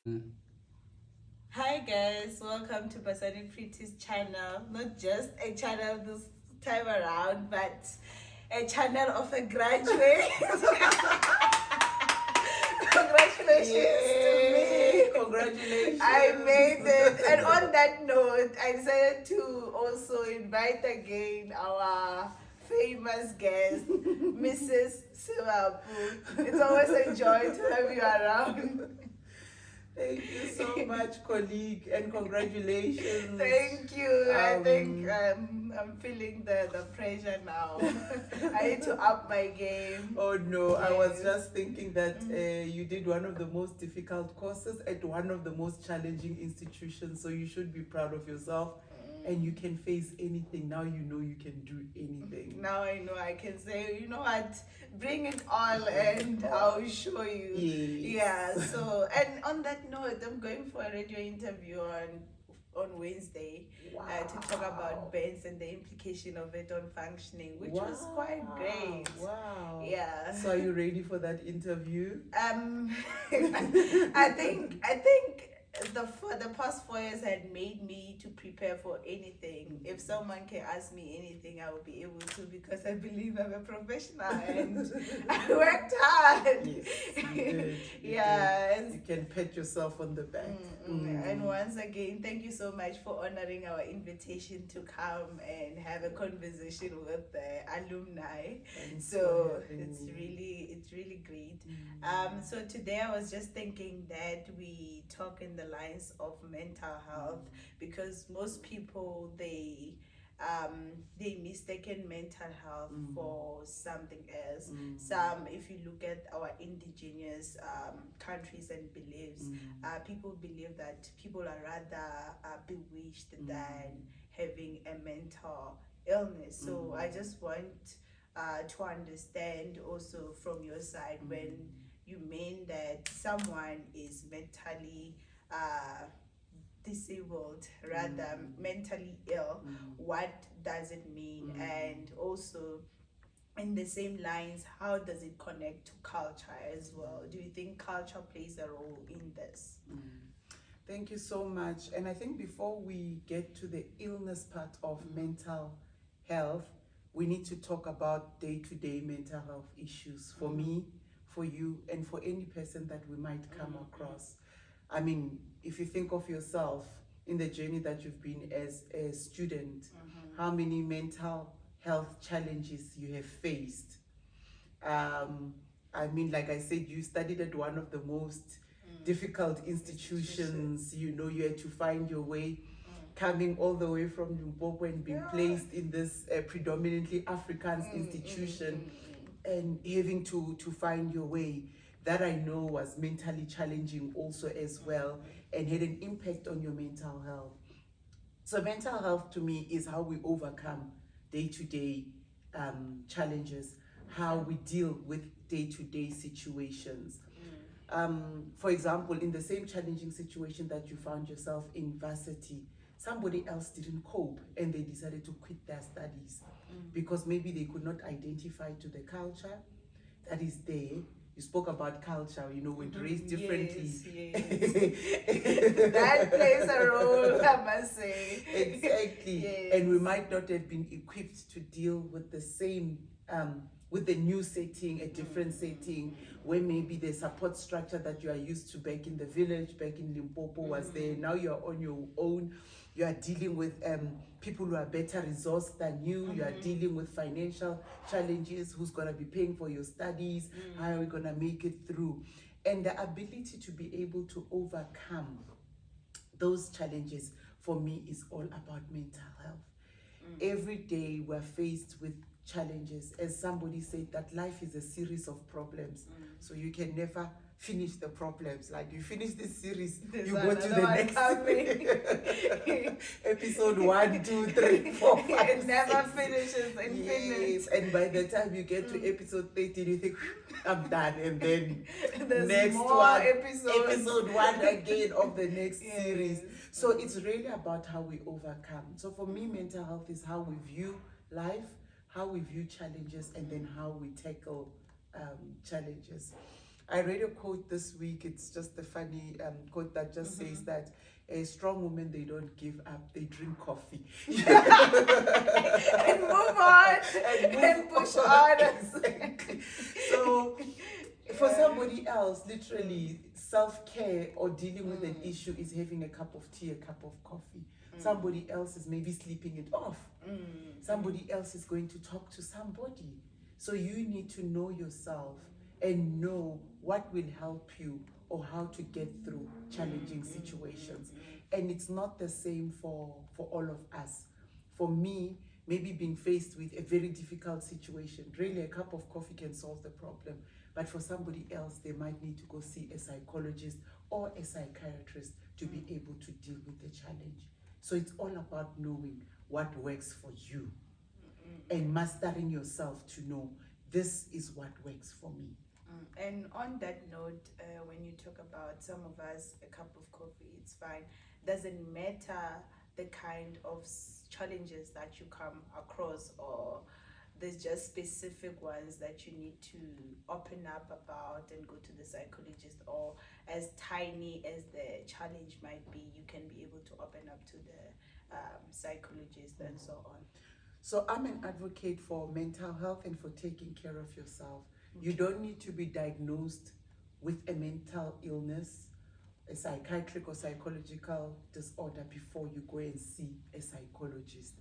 Hi guys, welcome to Basani Pretty's channel. Not just a channel this time around, but a channel of a graduate. Congratulations to Yay! me. Congratulations! I made it. And on that note, I decided to also invite again our famous guest, Mrs. Sebapu. It's always a joy to have you around. Thank you so much, colleague, and congratulations. Thank you. I think Um, I'm feeling the pressure now. I need to up my game. oh no, I was Yes. just thinking that you did one of the most difficult courses at one of the most challenging institutions, so you should be proud of yourself. And you can face anything. Now you know you can do anything. Now I know I can say, you know what, bring it all and I'll show you. Yes. Yeah, so, and on that note, I'm going for a radio interview on Wednesday to talk about burns and the implication of it on functioning, which was quite great. Wow. Yeah. So are you ready for that interview? I think for the past 4 years had made me to prepare for anything. If someone can ask me anything, I will be able to, because I believe I'm a professional and I worked hard. Yes, you did. Yeah. You can pat yourself on the back. And once again, thank you so much for honoring our invitation to come and have a conversation with the alumni. So it's really great. So today I was just thinking that we talk in the lines of mental health, because most people they mistaken mental health for something else. Some, if you look at our indigenous countries and beliefs, people believe that people are rather bewitched than having a mental illness. So I just want to understand also from your side, when you mean that someone is mentally disabled, rather mentally ill, what does it mean? And also, in the same lines, how does it connect to culture as well? Do you think culture plays a role in this? Thank you so much. And I think before we get to the illness part of mental health, we need to talk about day-to-day mental health issues for me, for you, and for any person that we might come across. I mean, if you think of yourself in the journey that you've been as a student, how many mental health challenges you have faced. I mean, like I said, you studied at one of the most difficult institutions. You know, you had to find your way, coming all the way from Limpopo and being placed in this predominantly Afrikaans institution, and having to find your way. That I know was mentally challenging also as well, and had an impact on your mental health. So mental health to me is how we overcome day-to-day challenges, how we deal with day-to-day situations. For example, in the same challenging situation that you found yourself in varsity, somebody else didn't cope and they decided to quit their studies because maybe they could not identify to the culture that is there. You spoke about culture, you know, we're raised differently. Yes. That plays a role, I must say. Exactly. Yes. And we might not have been equipped to deal with the same, with the new setting, a different setting, where maybe the support structure that you are used to back in the village, back in Limpopo was there. Now you're on your own. You are dealing with people who are better resourced than you. You are dealing with financial challenges. Who's going to be paying for your studies? How are we going to make it through? And the ability to be able to overcome those challenges, for me, is all about mental health. Every day we're faced with challenges. As somebody said, that life is a series of problems. So you can never finish the problems. Like you finish this series, you go to the next episode 1, 2, 3, 4, 5. It never 6. finishes infinite. Yes, and by the time you get to episode 13, you think, I'm done. And then there's next more one, episodes. episode 1 again of the next series. So it's really about how we overcome. So for me, mental health is how we view life, how we view challenges, and then how we tackle challenges. I read a quote this week. It's just a funny quote that just says that a strong woman, they don't give up, they drink coffee. And move on and push on. Exactly. So for somebody else, literally self-care or dealing with an issue is having a cup of tea, a cup of coffee. Somebody else is maybe sleeping it off. Somebody else is going to talk to somebody. So you need to know yourself and know what will help you or how to get through challenging situations. And it's not the same for all of us. For me, maybe being faced with a very difficult situation, really a cup of coffee can solve the problem. But for somebody else, they might need to go see a psychologist or a psychiatrist to be able to deal with the challenge. So it's all about knowing what works for you and mastering yourself to know this is what works for me. And on that note, when you talk about some of us, a cup of coffee, it's fine. Doesn't matter the kind of challenges that you come across, or there's just specific ones that you need to open up about and go to the psychologist, or as tiny as the challenge might be, you can be able to open up to the psychologist and so on. So I'm an advocate for mental health and for taking care of yourself. Okay. You don't need to be diagnosed with a mental illness, a psychiatric or psychological disorder before you go and see a psychologist.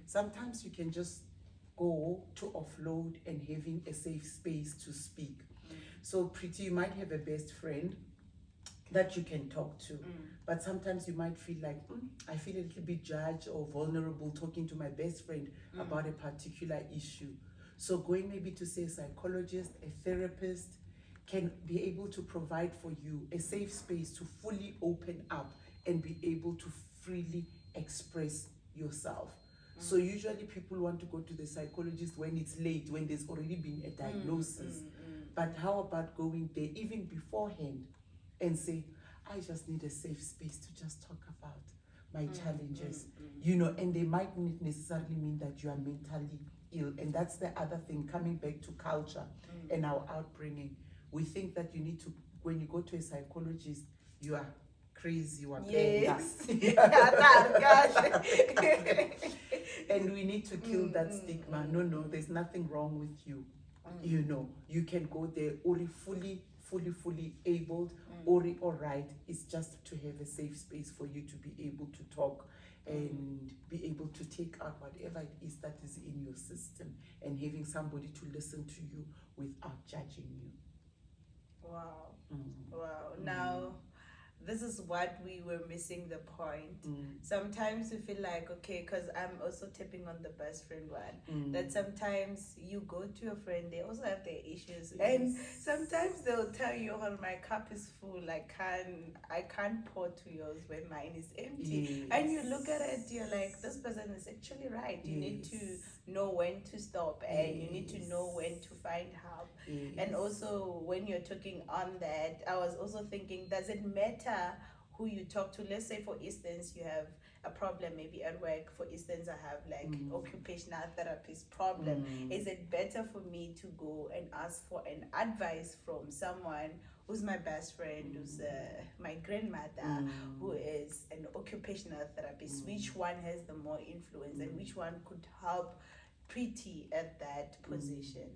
Sometimes you can just go to offload and having a safe space to speak. So Pretty, you might have a best friend that you can talk to, but sometimes you might feel like, I feel a little bit judged or vulnerable talking to my best friend about a particular issue. So going maybe to see a psychologist, a therapist, can be able to provide for you a safe space to fully open up and be able to freely express yourself. So usually people want to go to the psychologist when it's late, when there's already been a diagnosis. But how about going there even beforehand and say, I just need a safe space to just talk about my challenges, you know, and they might not necessarily mean that you are mentally ill. And that's the other thing, coming back to culture and our upbringing. We think that you need to, when you go to a psychologist, you are crazy, you are and we need to kill that stigma. No, there's nothing wrong with you. You know, you can go there already fully able, already all right. It's just to have a safe space for you to be able to talk and be able to take out whatever it is that is in your system, and having somebody to listen to you without judging you. Wow. Wow. Now, this is what we were missing the point. Sometimes we feel like, okay, because I'm also tipping on the best friend one, that sometimes you go to your friend, they also have their issues, and sometimes they'll tell you, oh, my cup is full, I can't pour to yours when mine is empty. And you look at it, you're like, this person is actually right. You need to know when to stop, and you need to know when to find help. And also, when you're talking on that, I was also thinking, does it matter who you talk to? Let's say, for instance, you have a problem maybe at work. For instance, I have like occupational therapist problem. Is it better for me to go and ask for an advice from someone who's my best friend, who's my grandmother, who is an occupational therapist? Which one has the more influence, and which one could help Pretty at that position?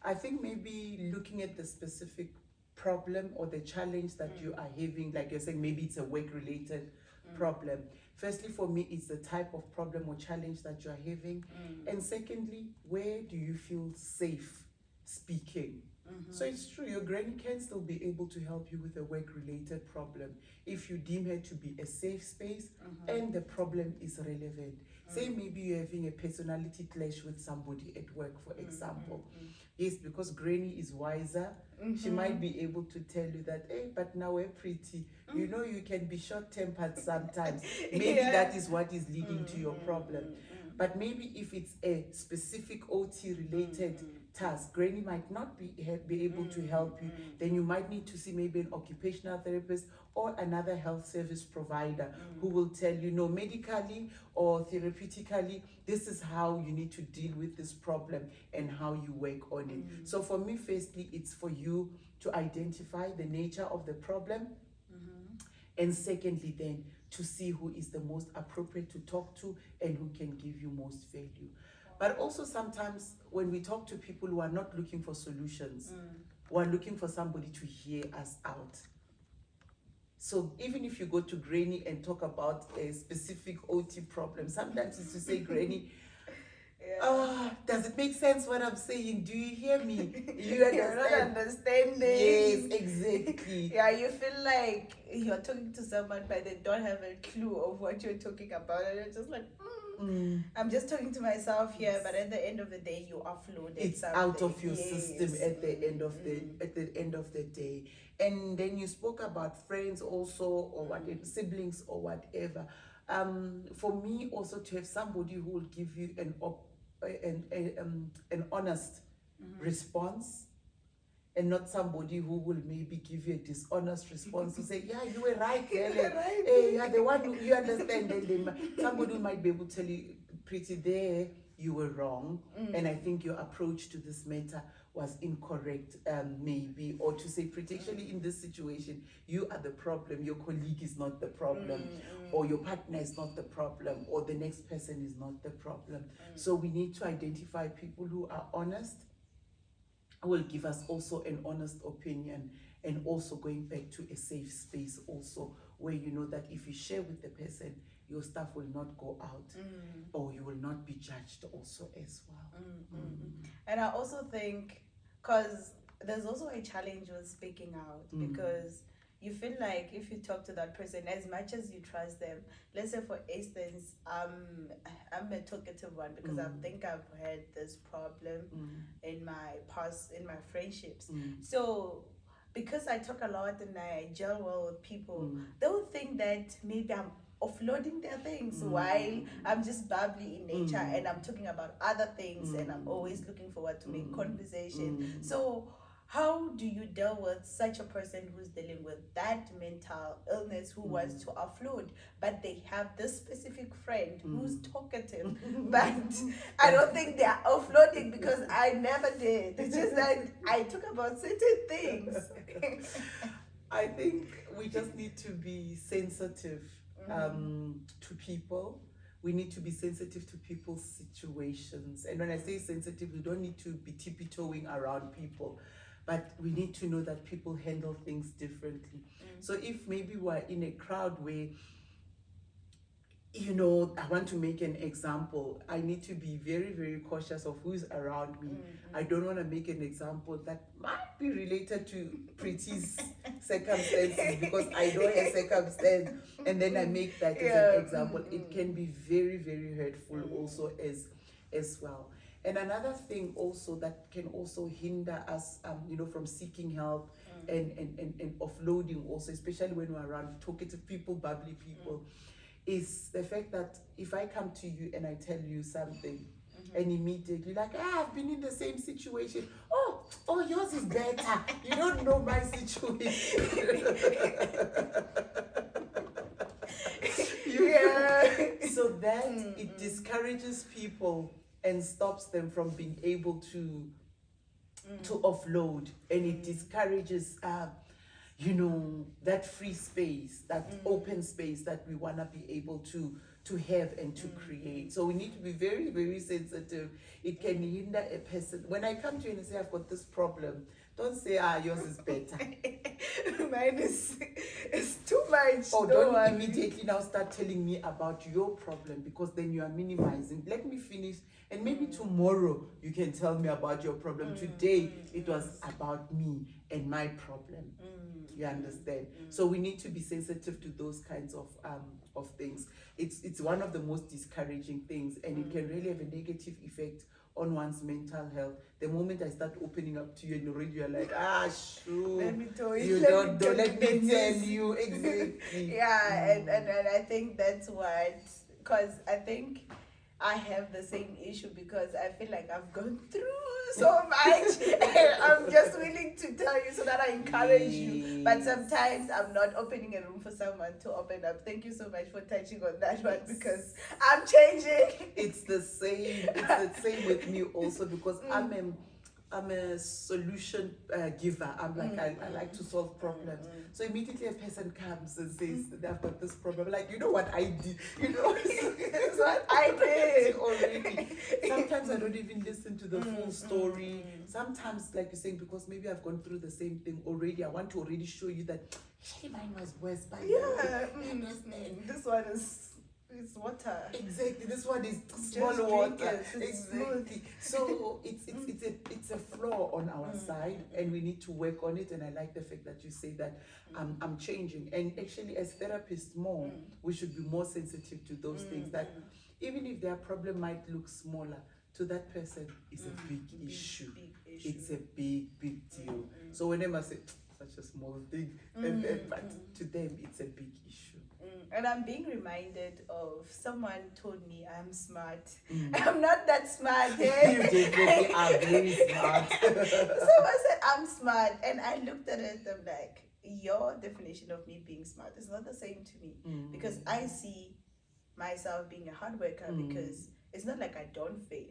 I think maybe looking at the specific problem or the challenge that you are having, like you're saying, maybe it's a work-related problem. Firstly, for me, it's the type of problem or challenge that you are having. And secondly, where do you feel safe speaking? So it's true, your granny can still be able to help you with a work-related problem if you deem her to be a safe space and the problem is relevant. Say maybe you're having a personality clash with somebody at work, for example. Yes, because granny is wiser, she might be able to tell you that, hey, but now we're Pretty. You know, you can be short-tempered sometimes. Maybe that is what is leading to your problem. But maybe if it's a specific OT related task, Granny might not be able to help you. Then you might need to see maybe an occupational therapist or another health service provider who will tell you, no, medically or therapeutically, this is how you need to deal with this problem and how you work on it. So for me, firstly, it's for you to identify the nature of the problem. And secondly, then to see who is the most appropriate to talk to and who can give you most value. But also sometimes when we talk to people who are not looking for solutions, who are looking for somebody to hear us out. So even if you go to Granny and talk about a specific OT problem, sometimes it's to say, Granny, does it make sense what I'm saying? Do you hear me? You understand? You're not understanding. Yes, exactly. Yeah, you feel like you're talking to someone, but they don't have a clue of what you're talking about, and you're just like, I'm just talking to myself here. But at the end of the day, you offload it. It's out of your system at the end of the day. And then you spoke about friends also, or whatever, siblings or whatever. For me also to have somebody who will give you an honest response, and not somebody who will maybe give you a dishonest response to say, yeah, you were right, girl. Hey, you're the one who, you understand. Then somebody might be able to tell you, pretty there, you were wrong. And I think your approach to this matter was incorrect, maybe. Or to say, particularly in this situation, you are the problem, your colleague is not the problem, or your partner is not the problem, or the next person is not the problem. So we need to identify people who are honest, will give us also an honest opinion, and also going back to a safe space also, where you know that if you share with the person, your stuff will not go out, or you will not be judged also as well. And I also think, because there's also a challenge with speaking out, because you feel like if you talk to that person, as much as you trust them, let's say for instance, I'm a talkative one, because I think I've had this problem in my friendships. So because I talk a lot and I gel well with people, they would think that maybe I'm offloading their things while I'm just bubbly in nature and I'm talking about other things and I'm always looking forward to make conversation. So how do you deal with such a person who's dealing with that mental illness, who wants to offload, but they have this specific friend who's talkative, but I don't think they are offloading because I never did. It's just that I talk about certain things. I think we just need to be sensitive to people. We need to be sensitive to people's situations. And when I say sensitive, we don't need to be tippy-toeing around people, but we need to know that people handle things differently. So if maybe we're in a crowd where, you know, I want to make an example, I need to be very, very cautious of who's around me. I don't want to make an example that might be related to Pretty's circumstances, because I know her circumstance, and then I make that as an example. It can be very, very hurtful also as well. And another thing also that can also hinder us, you know, from seeking help and offloading also, especially when we're around talkative people, bubbly people, is the fact that if I come to you and I tell you something, and immediately like, I've been in the same situation. Oh, yours is better. You don't know my situation. So that it discourages people and stops them from being able to offload, and it discourages you know, that free space, that open space that we want to be able to have and to create. So we need to be very, very sensitive. It can hinder a person. When I come to you and say, I've got this problem, don't say, yours is better. Mine is too much. Or don't immediately now start telling me about your problem, because then you are minimizing. Let me finish, and maybe tomorrow you can tell me about your problem. Today it was about me and my problem. You understand? So we need to be sensitive to those kinds of things. It's one of the most discouraging things, and it can really have a negative effect on one's mental health. The moment I start opening up to you, and already you're like, sure. Let me tell you. You don't let me tell you exactly. And I think that's what, because I think I have the same issue because I feel like I've gone through so much and I'm just willing to tell you so that I encourage you. But sometimes I'm not opening a room for someone to open up. Thank you so much for touching on that one because I'm changing. It's the same. It's the same with me also because I'm a solution giver. I'm like, I like to solve problems. So immediately a person comes and says, I've got this problem. Like, you know what I did? You know, That's what I did already. Sometimes I don't even listen to the full story. Sometimes, like you're saying, because maybe I've gone through the same thing already, I want to already show you that actually mine was worse. By this one is... it's water. Exactly. This one is Just small drink water. it. It's Exactly. So it's a flaw on our side, and we need to work on it. And I like the fact that you say that I'm changing. And actually, as therapists, we should be more sensitive to those things. That even if their problem might look smaller, to that person, it's a big issue. It's a big deal. So whenever I say such a small thing, but to them, it's a big issue. And I'm being reminded of someone told me I'm smart. I'm not that smart. Eh? You definitely are very smart. Someone said I'm smart, and I looked at it and I'm like, your definition of me being smart is not the same to me because I see myself being a hard worker because it's not like I don't fail.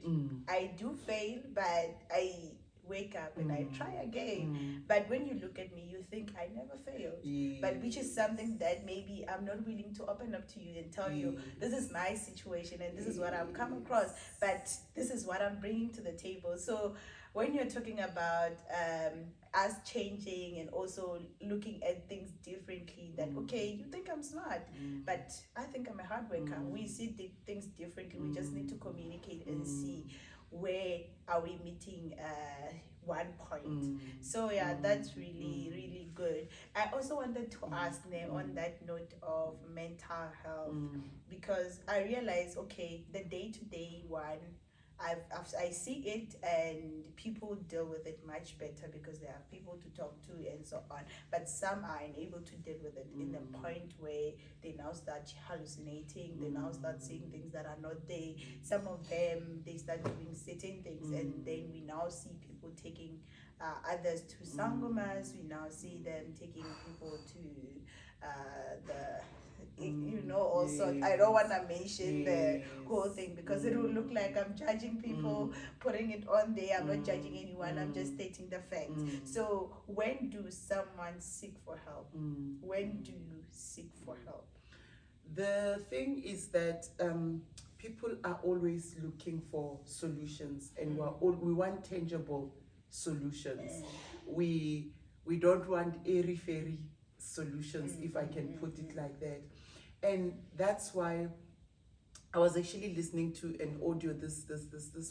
I do fail, but I wake up and I try again. But when you look at me, you think I never failed. But which is something that maybe I'm not willing to open up to you and tell you, this is my situation and this is what I've come across, but this is what I'm bringing to the table. So when you're talking about us changing and also looking at things differently, that okay, you think I'm smart, but I think I'm a hard worker. We see things differently. We just need to communicate and see where are we meeting one point. So yeah, that's really good. I also wanted to ask them on that note of mental health because I realized, okay, the day-to-day one, I see it and people deal with it much better because they have people to talk to and so on. But some are unable to deal with it in the point where they now start hallucinating, they now start seeing things that are not there. Some of them, they start doing certain things and then we now see people taking others to sangomas. We now see them taking people to also I don't want to mention the whole thing because it will look like I'm judging people, putting it on there. I'm not judging anyone, I'm just stating the fact. So when do someone seek for help? When do you seek for help? The thing is that people are always looking for solutions, and we want tangible solutions. We don't want airy-fairy solutions, if I can put it like that. And that's why I was actually listening to an audio this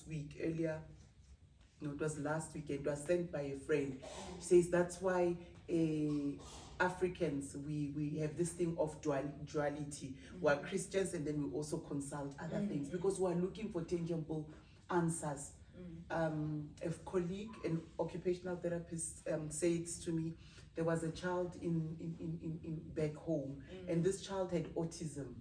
week earlier. No, it was last weekend. It was sent by a friend. She says that's why Africans, we have this thing of duality. We're Christians and then we also consult other things because we're looking for tangible answers. A colleague, an occupational therapist, said to me, there was a child in back home, and this child had autism.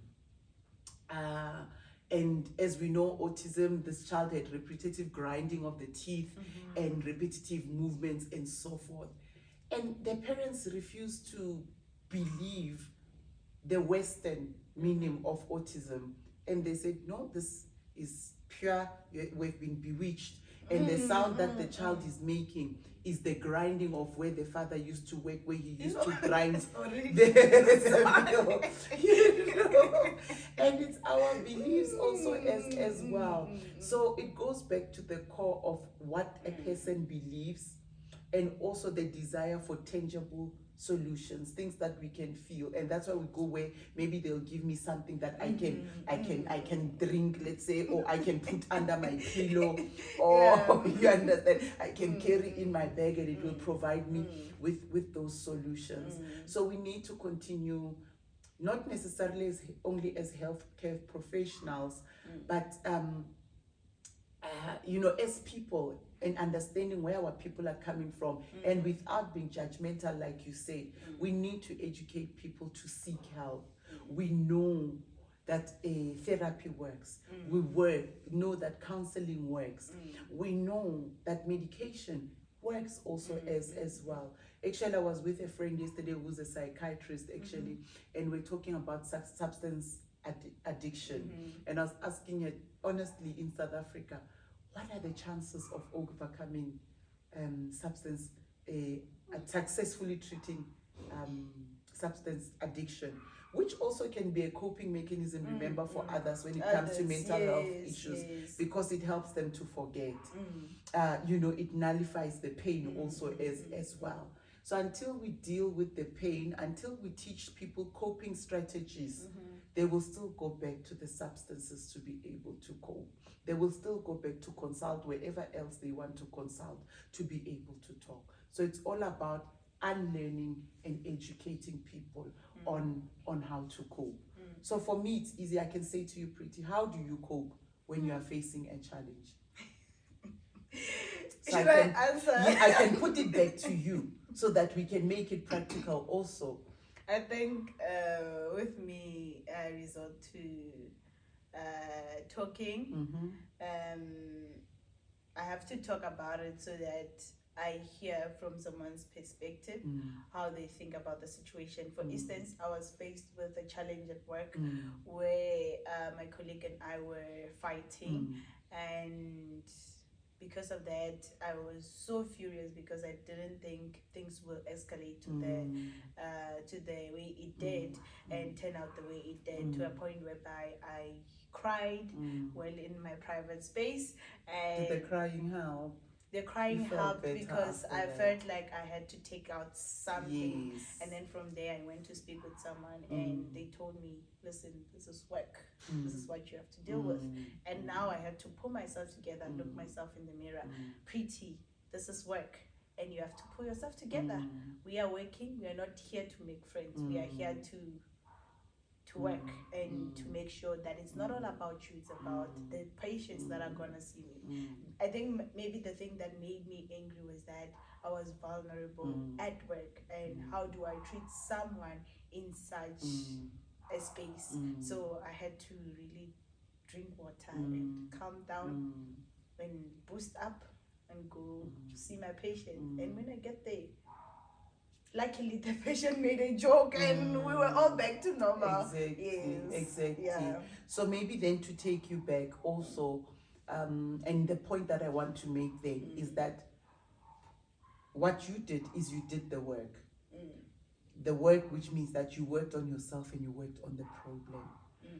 And as we know, autism, this child had repetitive grinding of the teeth and repetitive movements and so forth. And the parents refused to believe the Western meaning of autism. And they said, no, this is pure, we've been bewitched. And the sound that the child is making is the grinding of where the father used to work, where he used to grind the mill. And it's our beliefs also as well. So it goes back to the core of what a person believes, and also the desire for tangible solutions, things that we can feel. And that's why we go where maybe they'll give me something that I can drink, let's say, or I can put under my pillow, or you understand, I can carry in my bag, and it will provide me with those solutions. So we need to continue, not necessarily only as healthcare professionals, but as people, and understanding where our people are coming from, and without being judgmental, like you said, we need to educate people to seek help. We know that therapy works. Mm. We know that counseling works. Mm. We know that medication works also as well. Actually, I was with a friend yesterday who's a psychiatrist actually, and we're talking about substance addiction. And I was asking her, honestly, in South Africa, what are the chances of overcoming substance, successfully treating substance addiction, which also can be a coping mechanism, remember, for others when it comes to mental health issues, because it helps them to forget. It nullifies the pain also as well. So until we deal with the pain, until we teach people coping strategies, they will still go back to the substances to be able to cope. They will still go back to consult wherever else they want to consult to be able to talk. So it's all about unlearning and educating people on how to cope. So for me, it's easy. I can say to you, Pretty, how do you cope when you are facing a challenge? So Should I answer? Yeah, I can put it back to you so that we can make it practical also. I think with me, I resort to talking. I have to talk about it so that I hear from someone's perspective how they think about the situation. For instance, I was faced with a challenge at work where my colleague and I were fighting, and because of that, I was so furious because I didn't think things will escalate to the way it did and turn out the way it did, to a point whereby I cried well in my private space. And did the crying help? The crying helped because I felt like I had to take out something. Yes. And then from there, I went to speak with someone and they told me, listen, this is work. This is what you have to deal with. And now I had to pull myself together, look myself in the mirror. Pretty, this is work. And you have to pull yourself together. We are working. We are not here to make friends. We are here to work and to make sure that it's not all about you, it's about the patients that are gonna see me. I think maybe the thing that made me angry was that I was vulnerable at work, and how do I treat someone in such a space? So I had to really drink water and calm down and boost up and go see my patient. And when I get there, luckily the patient made a joke and we were all back to normal. Exactly. Yeah. So maybe then to take you back also, and the point that I want to make then is that what you did is you did the work. The work, which means that you worked on yourself and you worked on the problem.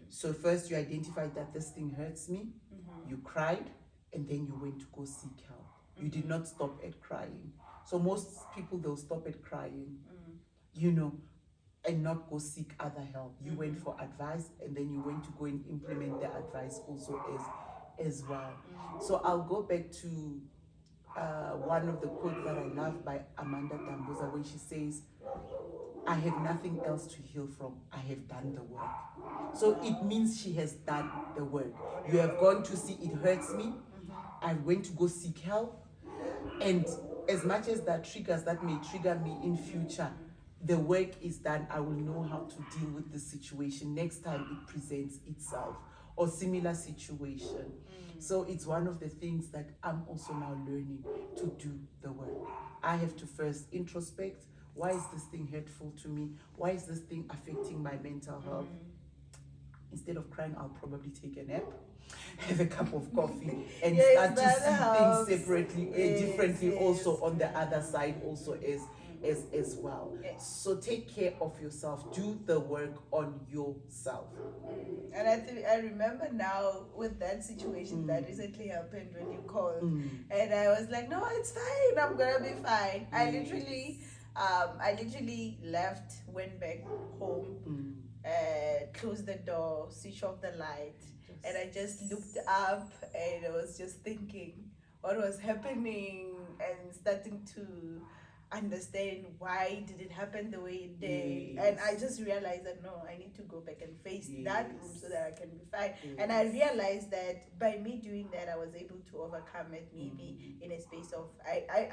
So first you identified that this thing hurts me, you cried, and then you went to go seek help. You did not stop at crying. So most people, they'll stop at crying, and not go seek other help. You went for advice, and then you went to go and implement the advice also as well. So I'll go back to one of the quotes that I love by Amanda Dambuza, when she says, I have nothing else to heal from. I have done the work. So it means she has done the work. You have gone to see, it hurts me. I went to go seek help. And as much as that triggers, that may trigger me in future, the work is done. I will know how to deal with the situation next time it presents itself, or similar situation. So it's one of the things that I'm also now learning to do the work. I have to first introspect. Why is this thing hurtful to me? Why is this thing affecting my mental health? Instead of crying, I'll probably take a nap, have a cup of coffee, and start to see things separately, differently also on the other side also as well. So take care of yourself. Do the work on yourself. And I remember now with that situation that recently happened when you called, and I was like, no, it's fine. I'm gonna be fine. I literally left, went back home, closed the door, switched off the light, and I just looked up and I was just thinking what was happening and starting to understand why did it happen the way it did. And I just realized that no, I need to go back and face that room so that I can be fine. And I realized that by me doing that, I was able to overcome it, maybe in a space of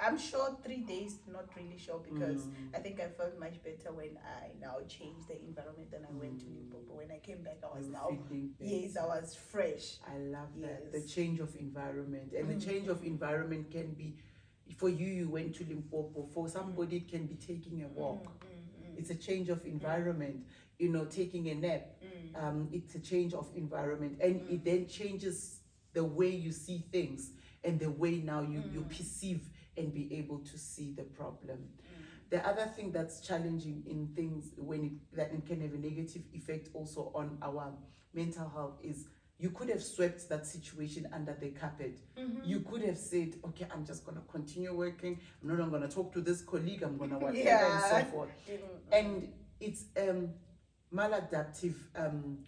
I'm sure 3 days, not really sure, because I think I felt much better when I now changed the environment and I went to Limpopo. When I came back, I was now yes, I was fresh. I love that. The change of environment. And the change of environment can be, for you went to Limpopo. For somebody, it can be taking a walk. It's a change of environment. You know, taking a nap. It's a change of environment. And it then changes the way you see things and the way now you perceive and be able to see the problem. The other thing that's challenging in things that it can have a negative effect also on our mental health is you could have swept that situation under the carpet. You could have said, okay, I'm just going to continue working. I'm not going to talk to this colleague. I'm going to whatever and so forth. And it's maladaptive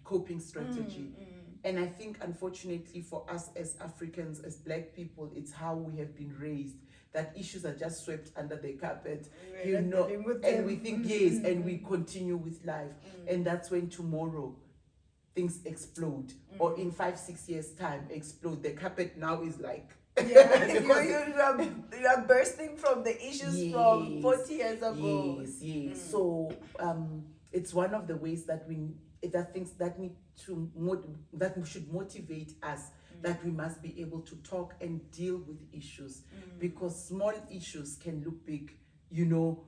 coping strategy. And I think, unfortunately, for us as Africans, as Black people, it's how we have been raised. That issues are just swept under the carpet, you know, and we think, yes, and we continue with life. And that's when tomorrow things explode, or in 5-6 years' time explode. The carpet now is like, you are bursting from the issues from 40 years ago. Yes. So it's one of the ways that should motivate us, that we must be able to talk and deal with issues, because small issues can look big, you know,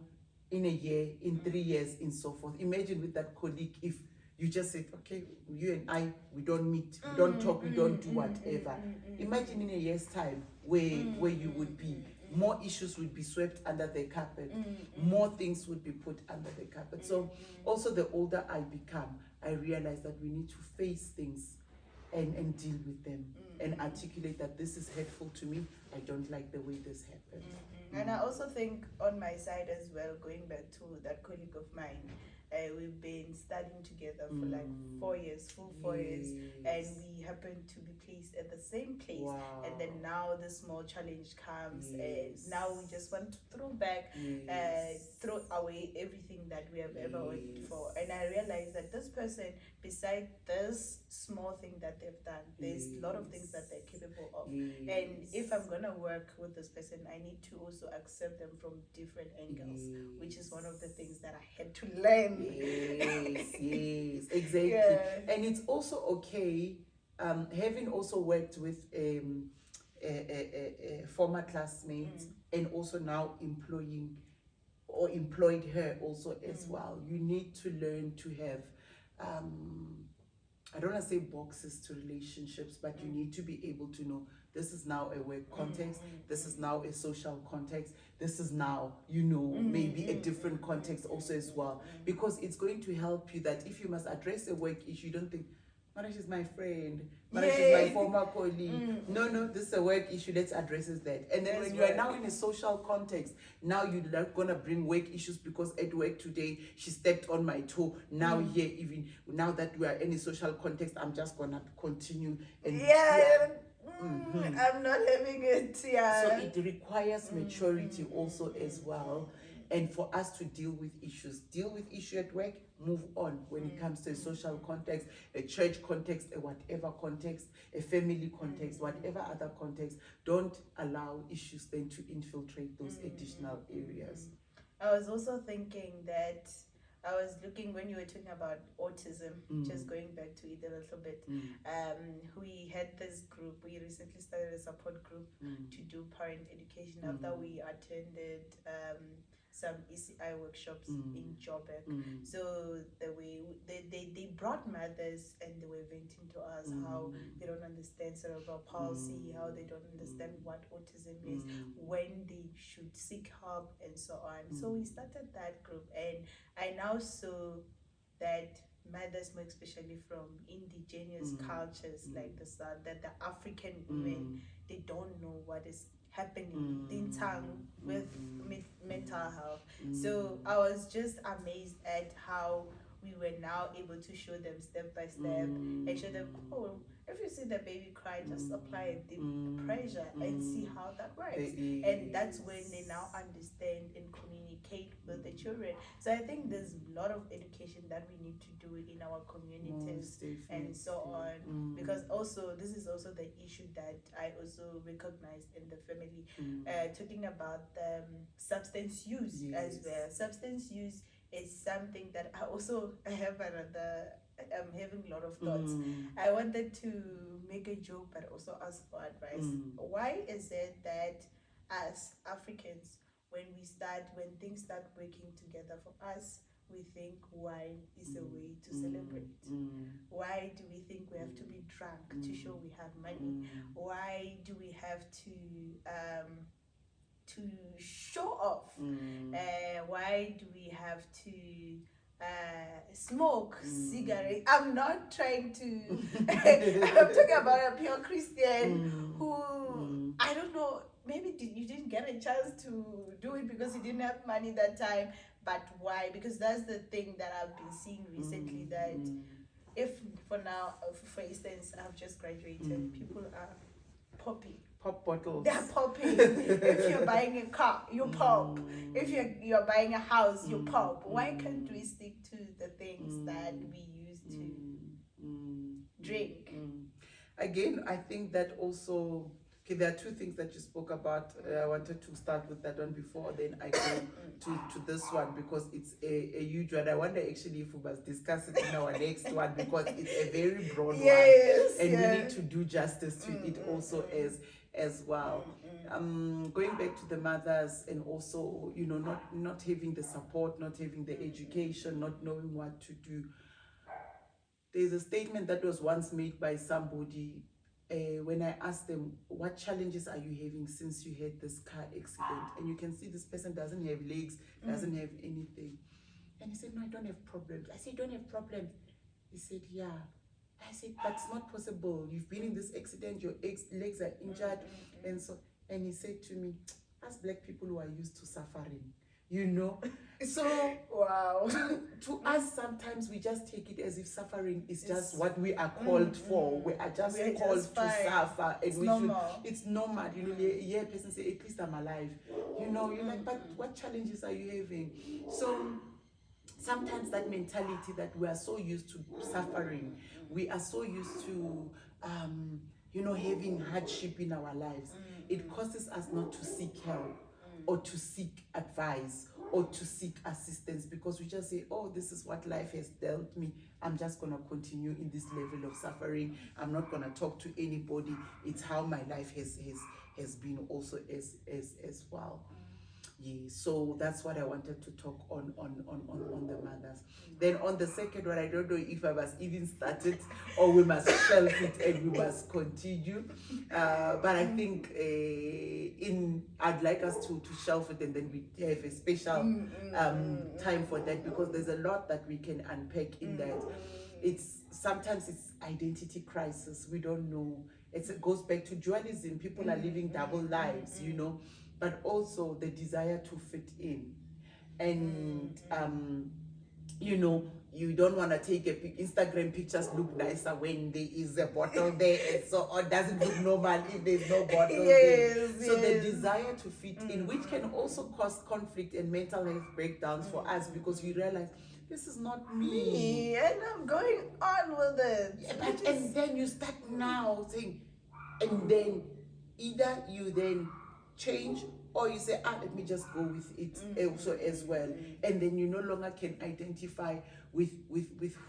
in a year, in 3 years, and so forth. Imagine with that colleague, if you just said, okay, you and I, we don't meet, we don't talk, we don't do whatever. Imagine in a year's time where you would be. More issues would be swept under the carpet. More things would be put under the carpet. So also, the older I become, I realize that we need to face things and deal with them and articulate that this is hurtful to me. I don't like the way this happened. And I also think on my side as well, going back to that colleague of mine, we've been studying together for like 4 years, full 4 years, and we happened to be placed at the same place. And then now the small challenge comes, and now we just want to throw away everything that we have ever worked for. And I realized that this person, beside this small thing that they've done, there's a lot of things that they're capable of. And if I'm gonna work with this person, I need to also accept them from different angles, which is one of the things that I had to learn. Yes, exactly. And it's also okay, having also worked with a former classmate and also now employed her also as well. You need to learn to have, I don't want to say boxes to relationships, but you need to be able to know, this is now a work context, this is now a social context, this is now, you know, maybe a different context also as well. Because it's going to help you that if you must address a work issue, you don't think, Marish is my friend, Marish is my former colleague. No, this is a work issue, let's address that. And then when you are now in a social context, now you're not going to bring work issues because at work today, she stepped on my toe. Now here, even now that we are in a social context, I'm just going to continue. And I'm not having it. So it requires maturity also as well. And for us to deal with issue at work, move on when it comes to a social context, a church context, a whatever context, a family context, whatever other context. Don't allow issues then to infiltrate those additional areas. I was also thinking that I was looking when you were talking about autism, just going back to it a little bit. We had this group, we recently started a support group to do parent education after we attended some ECI workshops in Joburg. So the way they brought mothers and they were venting to us how they don't understand cerebral palsy, how they don't understand what autism is, when they should seek help, and so on. So we started that group, and I now saw that mothers, more especially from indigenous cultures like the South, that the African women, they don't know what is happening in town with mental health. So I was just amazed at how we were now able to show them step by step and show them, oh, if you see the baby cry, just apply a deep pressure and see how that works. And that's when they now understand and communicate the children. So I think there's a lot of education that we need to do in our communities and so on, because also this is also the issue that I also recognized in the family, talking about the substance use as well. Substance use is something that I also have another. I'm having a lot of thoughts. I wanted to make a joke, but also ask for advice. Why is it that as Africans, when things start working together for us, we think wine is a way to celebrate? Why do we think we have to be drunk to show we have money? Why do we have to show off? Why do we have to smoke cigarettes? I'm not trying to I'm talking about a pure Christian who I don't know, maybe you didn't get a chance to do it because you didn't have money that time. But why? Because that's the thing that I've been seeing recently, that if for now, for instance, I've just graduated, people are popping pop bottles. They're popping. If you're buying a car, you pop. If you're buying a house, you pop. Why can't we stick to the things that we used to drink? Again, I think that also, okay, there are two things that you spoke about. I wanted to start with that one before then I go to this one, because it's a huge one. I wonder actually if we must discuss it in our next one, because it's a very broad one, and we need to do justice to it also as well. Going back to the mothers, and also, you know, not having the support, not having the education, not knowing what to do. There's a statement that was once made by somebody when I asked them, what challenges are you having since you had this car accident? And you can see this person doesn't have legs, doesn't have anything. And he said, no, I don't have problems. I said, you don't have problems? He said, yeah. I said, that's not possible. You've been in this accident, your legs are injured. And he said to me, ask black people who are used to suffering, you know. So wow. To us, sometimes we just take it as if suffering is just what we are called for. We are just called to suffer, and it's normal. You know, a person say, at least I'm alive. You know, you're like, but what challenges are you having? So sometimes that mentality that we are so used to suffering, we are so used to you know, having hardship in our lives, it causes us not to seek help or to seek advice or to seek assistance, because we just say, oh, this is what life has dealt me. I'm just going to continue in this level of suffering. I'm not going to talk to anybody. It's how my life has been also as well. Yeah, so that's what I wanted to talk on the mothers. Then on the second one, I don't know if I must even start it or we must shelve it and we must continue. But I think I'd like us to shelve it, and then we have a special time for that, because there's a lot that we can unpack in that. Sometimes it's identity crisis. We don't know. It goes back to dualism. People are living double lives, you know. But also the desire to fit in, and you know, you don't want to take Instagram pictures look nicer when there is a bottle there, and so on. Doesn't look normal if there's no bottle there. So the desire to fit in, which can also cause conflict and mental health breakdowns for us, because you realize this is not me, and I'm going on with it. Yeah, and then you start now saying, and then either you then change, or you say, let me just go with it also as well, and then you no longer can identify with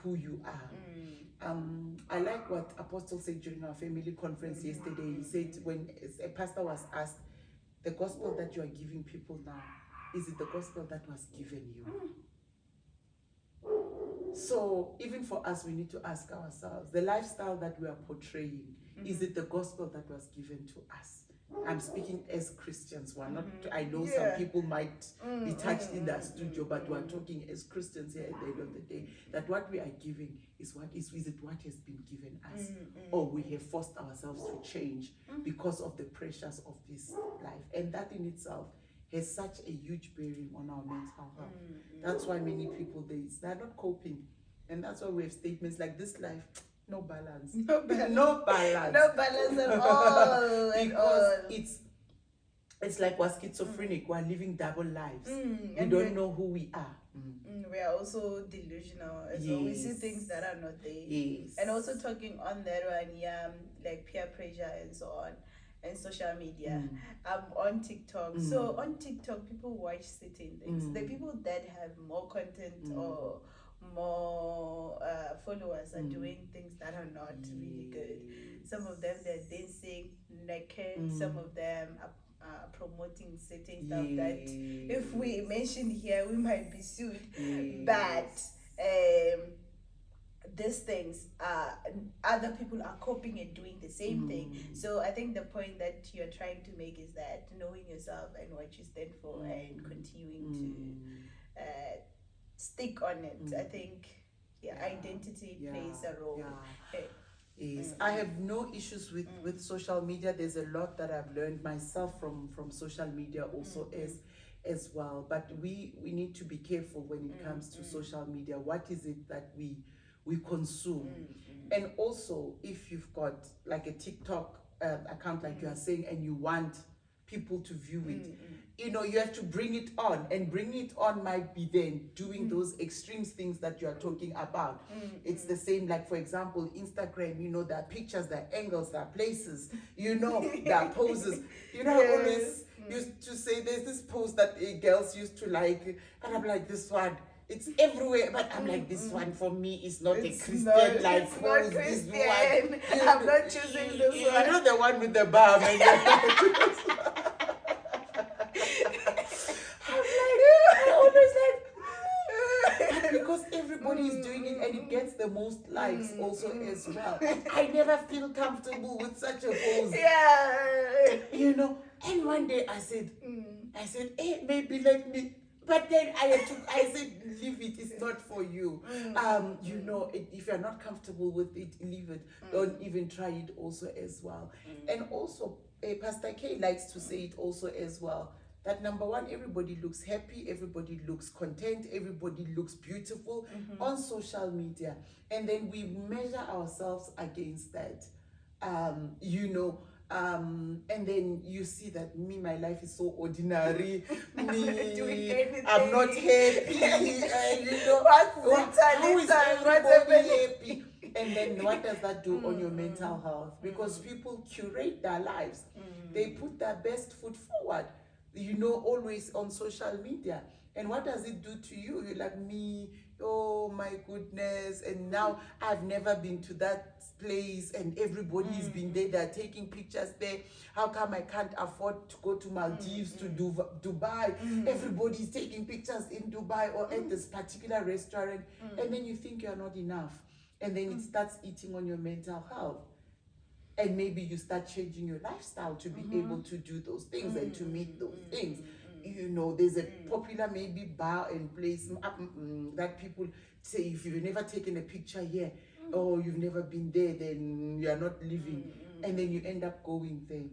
who you are. I like what Apostle said during our family conference yesterday. He said, when a pastor was asked, the gospel that you are giving people now, is it the gospel that was given you? So even for us, we need to ask ourselves, the lifestyle that we are portraying, is it the gospel that was given to us? I'm speaking as Christians. We're not. I know some people might be touched in that studio, but we're talking as Christians here at the end of the day. That what we are giving is it what has been given us, or we have forced ourselves to change because of the pressures of this life, and that in itself has such a huge bearing on our mental health. That's why many people they're not coping, and that's why we have statements like, this life. No balance. No balance. No balance at all. Because it's it's like we're schizophrenic, we're living double lives. We and don't know who we are. we are also delusional as well. We see things that are not there. Yes. And also talking on that one, like peer pressure and so on, and social media. On TikTok. So on TikTok, people watch certain things. The people that have more content or more followers are doing things that are not really good. Some of them, they're dancing naked. Some of them are promoting certain stuff that if we mention here, we might be sued. But these things, other people are copying and doing the same thing. So I think the point that you're trying to make is that knowing yourself and what you stand for and continuing to stick on it. I think identity plays a role. Yes, I have no issues with social media. There's a lot that I've learned myself from social media also as well. But we need to be careful when it comes to social media. What is it that we consume? And also, if you've got like a TikTok account, like you are saying, and you want people to view it, you know, you have to bring it on, and bringing it on might be then doing those extreme things that you are talking about. It's the same, like for example, Instagram, you know, there are pictures, there are angles, there are places, you know, there are poses. You know, I always used to say there's this pose that girls used to like, and I'm like, this one, it's everywhere, but I'm like, this one for me is not It's a Christian not, like it's pose. not This Christian. one, I'm not choosing this you one. know, the one with the bum. And because everybody is doing it and it gets the most likes also as well. I never feel comfortable with such a pose. Yeah. You know, and one day I said, hey, maybe let me. But then I said, leave it. It's not for you. You know, if you're not comfortable with it, leave it. Don't even try it also as well. And also, Pastor K likes to say it also as well. That number one, everybody looks happy, everybody looks content, everybody looks beautiful on social media. And then we measure ourselves against that. You know, and then you see that my life is so ordinary. I'm not doing anything. I'm not happy. You know, how is everybody happy? And then what does that do on your mental health? Because people curate their lives. They put their best foot forward, you know, always on social media. And what does it do to you? You're like, me, oh my goodness. And now I've never been to that place and everybody's been there. They're taking pictures there. How come I can't afford to go to Maldives, to Dubai? Everybody's taking pictures in Dubai or at this particular restaurant. And then you think you're not enough. And then it starts eating on your mental health. And maybe you start changing your lifestyle to be able to do those things and to meet those things. You know, there's a popular maybe bar and place that people say, if you've never taken a picture here, or you've never been there, then you're not living. And then you end up going there.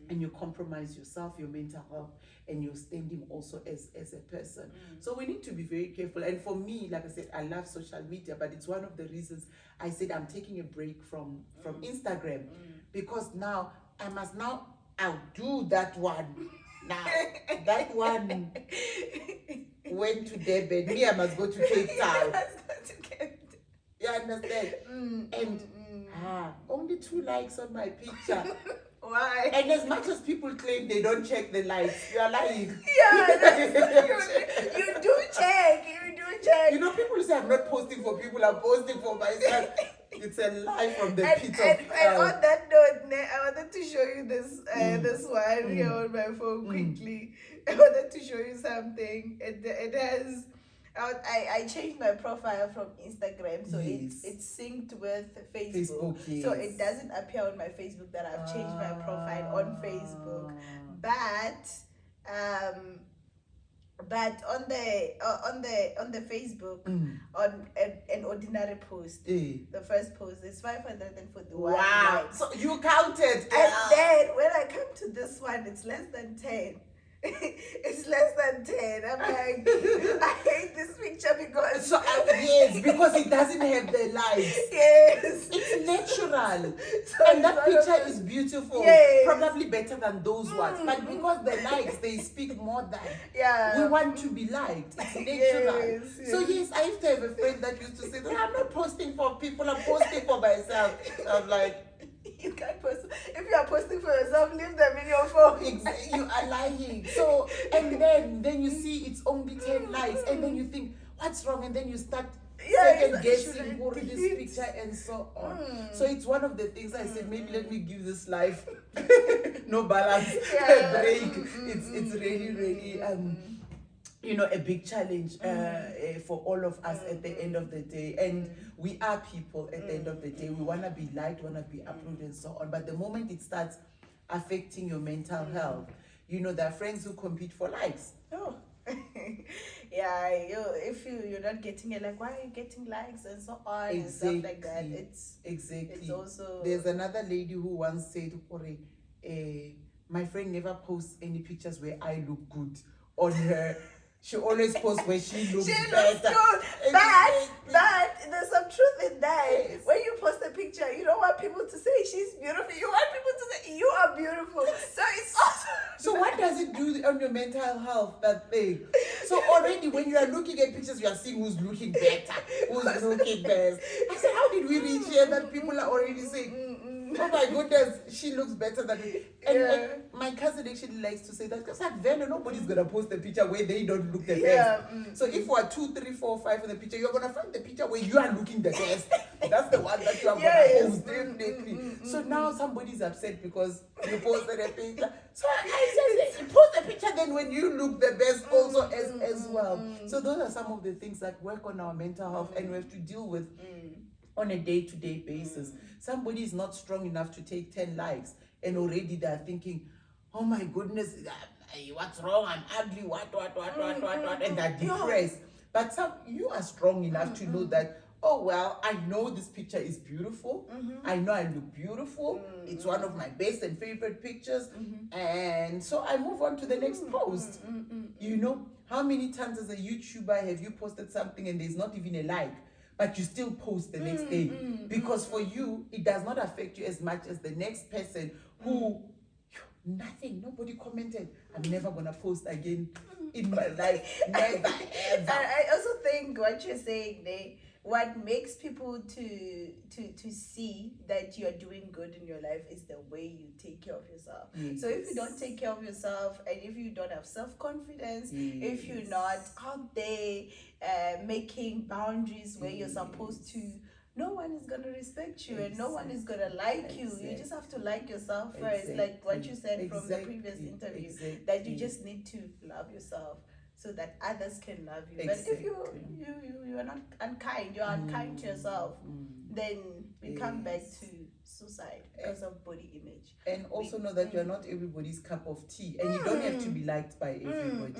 And you compromise yourself, your mental health, and your standing also as a person. So we need to be very careful. And for me, like I said, I love social media, but it's one of the reasons I said I'm taking a break from Instagram, because now I must now outdo that one. Now that one went to Durban. Me, I must go to Cape Town. You understand? And only 2 likes on my picture. Why? And as much as people claim they don't check the likes, you are lying. Yeah, you do check. You do check. You know, people say I'm not posting for people, I'm posting for myself. It's a lie from the pit of hell. And on that note, I wanted to show you this this one here on my phone quickly. I wanted to show you something. It has. I changed my profile from Instagram, so it's synced with Facebook. yes. So it doesn't appear on my Facebook that I've changed my profile on Facebook, but on the Facebook, on an ordinary post, the first post is 541 likes. So you counted, and then when I come to this one, it's less than 10. It's less than 10. I'm like, I hate this picture because yes, because it doesn't have the likes. Yes. It's it's natural. So And that picture is beautiful. Yes. Probably better than those ones. But because the likes, they speak more than. Yeah. We want to be liked. It's natural. Yes, So yes, I used to have a friend that used to say, I'm not posting for people, I'm posting for myself. I'm like, you can't post. If you are posting for yourself, leave them in your phone. you are lying. So, and then you see it's only 10 likes, and then you think, what's wrong? And then you start second guessing who read this picture and so on. So it's one of the things I said, maybe let me give this life no balance a break. It's really a big challenge for all of us at the end of the day. And we are people at the end of the day. We want to be liked, want to be approved and so on. But the moment it starts affecting your mental health, there are friends who compete for likes. Oh. Yeah, if you're not getting it, like, why are you getting likes and so on and stuff like that? It's also... There's another lady who once said, my friend never posts any pictures where I look good on her. She always posts where she looks better. Looks good. But there's some truth in that. Yes. When you post a picture, you don't want people to say she's beautiful. You want people to say you are beautiful. So it's awesome. So what does it do on your mental health, that thing? So already when you are looking at pictures, you are seeing who's looking better, who's looking best. I said, how did we reach here that people are already saying, oh my goodness, she looks better than me. And my cousin actually likes to say that, because like then nobody's going to post a picture where they don't look the best. So if we're 2, 3, 4, 5 in the picture, you're going to find the picture where you are looking the best. That's the one that you are going to post, definitely. So now somebody's upset because you posted a picture. So I said, post a picture then when you look the best also as well. So those are some of the things that work on our mental health and we have to deal with on a day-to-day basis. Somebody is not strong enough to take 10 likes and already they're thinking, oh my goodness, what's wrong? I'm ugly, what, and they're depressed. But you are strong enough to know that, oh well, I know this picture is beautiful. I know I look beautiful. It's one of my best and favorite pictures. And so I move on to the next post. How many times as a YouTuber have you posted something and there's not even a like? But you still post the next day because for you it does not affect you as much as the next person who nobody commented. I'm never gonna post again in my life, never ever. I also think what you're saying there, what makes people to see that you're doing good in your life is the way you take care of yourself. So if you don't take care of yourself and if you don't have self-confidence, if you're not out there making boundaries where you're supposed to, no one is going to respect you and no one is going to like you. You just have to like yourself first, like what you said from the previous interview, that you just need to love yourself so that others can love you. But if you are not unkind, you're unkind to yourself, then we come back to suicide because of body image. And also know that you're not everybody's cup of tea, and you don't have to be liked by everybody.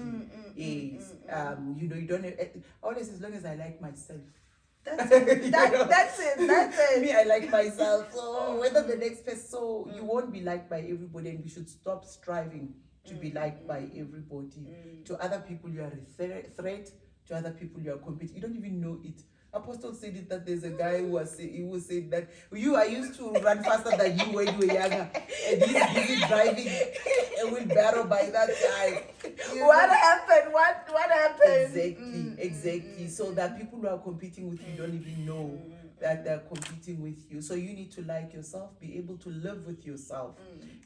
You don't have, always, as long as I like myself. That's it. That's it. Me, I like myself. So whether the next person, so you won't be liked by everybody, and we should stop striving to be liked by everybody. To other people, you are a threat. To other people, you are competing. You don't even know it. Apostle said it that there's a guy who said that I used to run faster than you when you were younger, and he's busy driving a wheelbarrow by that time. What happened? What happened? Exactly. So that people who are competing with you don't even know that they're competing with you. So you need to like yourself, be able to live with yourself,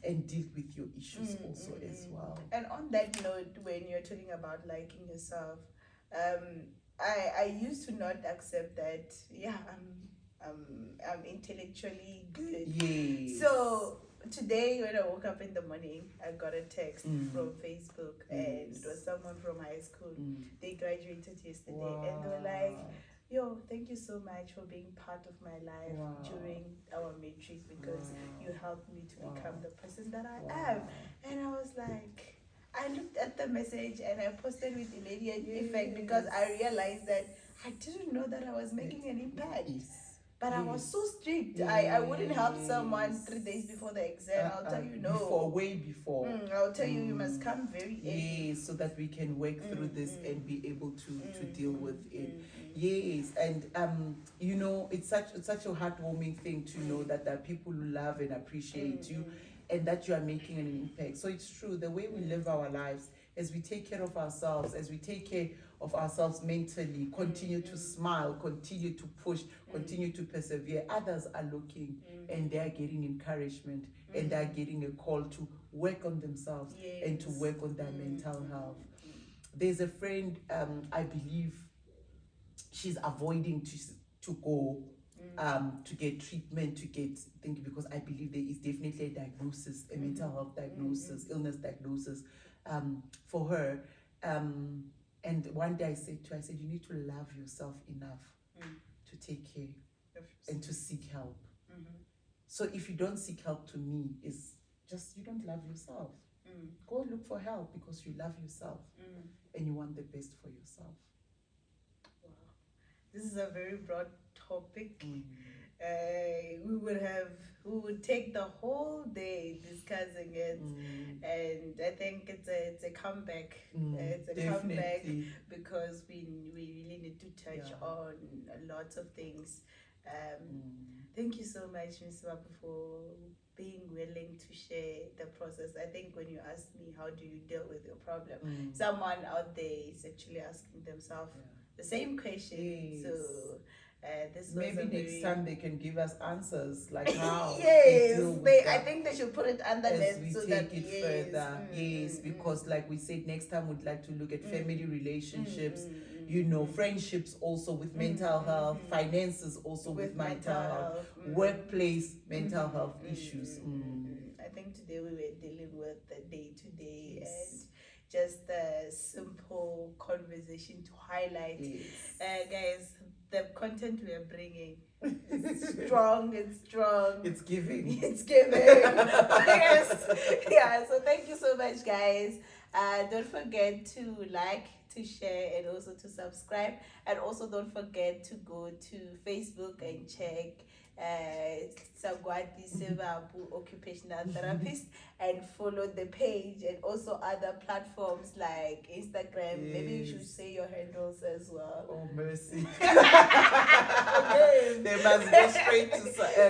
and deal with your issues also as well. And on that note, when you're talking about liking yourself, I used to not accept that. I'm intellectually good. Yes. So today when I woke up in the morning, I got a text from Facebook, and it was someone from high school. They graduated yesterday, and they were like, yo, thank you so much for being part of my life during our matrix, because you helped me to become the person that I am. And I was like, I looked at the message and I posted with immediate effect because I realized that I didn't know that I was making an impact. But I was so strict. I wouldn't help someone 3 days before the exam. I'll tell you no. Way before. I'll tell you must come very early. Yes, so that we can work through this and be able to deal with it. Yes, and you know, it's such a heartwarming thing to know that there are people who love and appreciate you, and that you are making an impact. So it's true, the way we live our lives, as we take care of ourselves, as we take care of ourselves mentally, continue to smile, continue to push, continue to persevere. Others are looking and they are getting encouragement and they are getting a call to work on themselves and to work on their mental health. There's a friend, I believe she's avoiding to go to get treatment, to get thinking, because I believe there is definitely a diagnosis, a mental health diagnosis, illness diagnosis for her. And one day I said to her, you need to love yourself enough to take care and to seek help. So if you don't seek help, to me, is just you don't love yourself. Go look for help because you love yourself and you want the best for yourself. Wow. This is a very broad topic. We would take the whole day discussing it, and I think it's a comeback. It's a comeback because we really need to touch on a lot of things. Thank you so much, Ms. Sebapu, for being willing to share the process. I think when you asked me how do you deal with your problem, someone out there is actually asking themselves the same question. So this maybe was next time they can give us answers like how I think they should put it under as we so take it further. Because like we said, next time we'd like to look at family relationships, you know, friendships also with mental health, finances also with mental health, workplace mental health issues. I think today we were dealing with the day-to-day and just a simple conversation to highlight. Guys, the content we are bringing is strong, it's giving. Yes. Yeah, so thank you so much, guys. Don't forget to like, to share, and also to subscribe, and also don't forget to go to Facebook and check Sagwati Sebapu Occupational Therapist and follow the page, and also other platforms like Instagram. Maybe you should say your handles as well. Oh, mercy. They must go straight to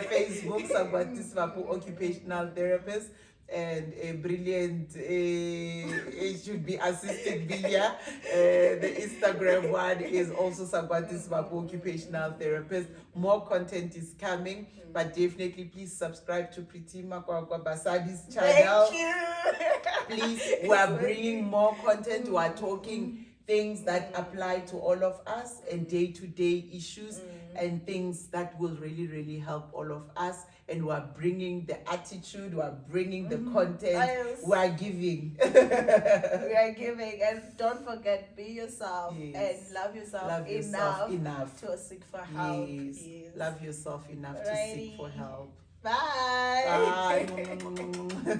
Facebook, Sagwati Sebapu Occupational Therapist. And a brilliant, it should be assisted Bilia. The Instagram one is also Sagwati Sebapu Occupational Therapist. More content is coming, but definitely please subscribe to Pritima Kwakwa Basadi's channel. Thank you. Please, we are bringing more content. We are talking things that apply to all of us and day-to-day issues and things that will really, really help all of us. And we are bringing the attitude, we are bringing the content, we are giving. We are giving. And don't forget, be yourself and love yourself enough to seek for help. Yes. Love yourself enough to seek for help. Bye. Bye.